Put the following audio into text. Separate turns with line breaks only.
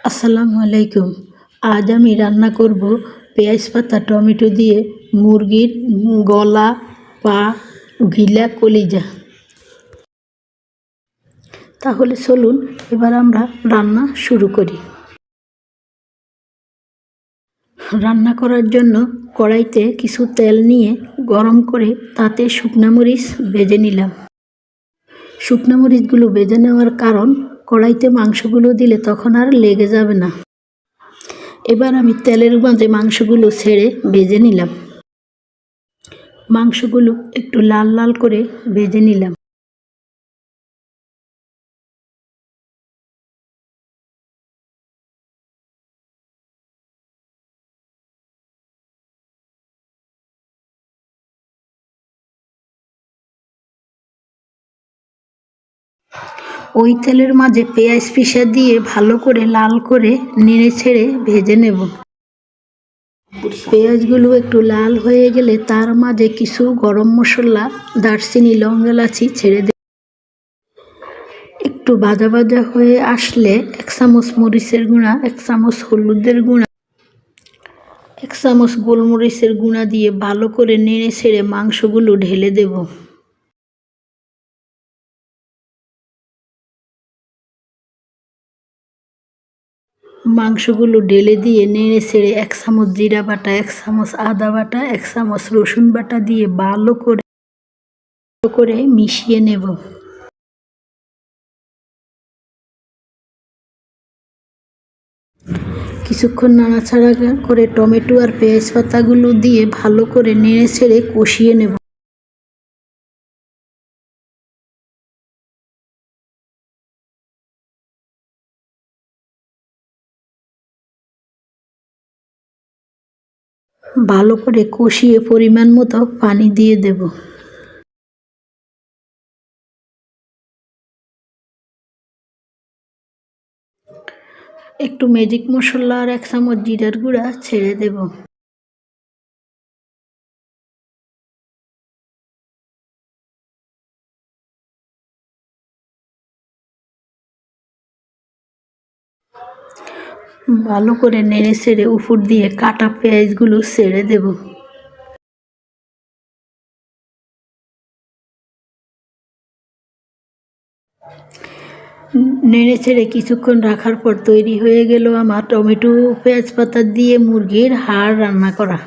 আসসালামু আলাইকুম। আজ আমি রান্না করব পেঁয়াজ পাতা টমেটো দিয়ে মুরগির গলা, পা, গিলা, কলিজা। তাহলে চলুন এবার আমরা রান্না শুরু করি। রান্না করার জন্য কড়াইতে কিছু তেল নিয়ে গরম করে তাতে শুকনা মরিচ ভেজে নিলাম। শুকনা মরিচগুলো ভেজে নেওয়ার কারণ কড়াইতে মাংসগুলো দিলে তখন আর লেগে যাবে না। এবার আমি তেলের মাঝে মাংসগুলো ছেড়ে ভেজে নিলাম। মাংসগুলো একটু লাল লাল করে ভেজে নিলাম। ওই তেলের মাঝে পেঁয়াজ পিষা দিয়ে ভালো করে লাল করে নেড়ে ছেড়ে ভেজে নেব। পেঁয়াজগুলো একটু লাল হয়ে গেলে তার মাঝে কিছু গরম মশলা, দারচিনি, লং, এলাচি ছেড়ে দেব। একটু ভাজা ভাজা হয়ে আসলে 1 চামচ মরিচের গুঁড়া, 1 চামচ হলুদের গুঁড়া, 1 চামচ গোলমরিচের গুঁড়া দিয়ে ভালো করে নেড়ে ছেড়ে মাংসগুলো ঢেলে দেব। মাংসগুলো ঢেলে দিয়ে নেড়ে ছেড়ে 1 চামচ জিরা বাটা, 1 চামচ আদা বাটা, 1 চামচ রসুন বাটা দিয়ে ভালো করে মিশিয়ে নেব। কিছুক্ষণ নাড়াচাড়া করে টমেটো আর পেঁয়াজ পাতাগুলো দিয়ে ভালো করে নেড়ে ছেড়ে কষিয়ে নেব। ভালো করে কষিয়ে পরিমাণ মতো পানি দিয়ে দেব। একটু ম্যাজিক মশলা আর 1 চামচ জিরার গুঁড়া ছেড়ে দেব। ভালো করে নেড়ে ছেড়ে উপর দিয়ে কাটা পেঁয়াজগুলো ছেড়ে দেব। নেড়ে ছেড়ে কিছুক্ষণ রাখার পর তৈরি হয়ে গেল আমার টমেটো পেঁয়াজ পাতা দিয়ে মুরগির হাড় রান্না করা।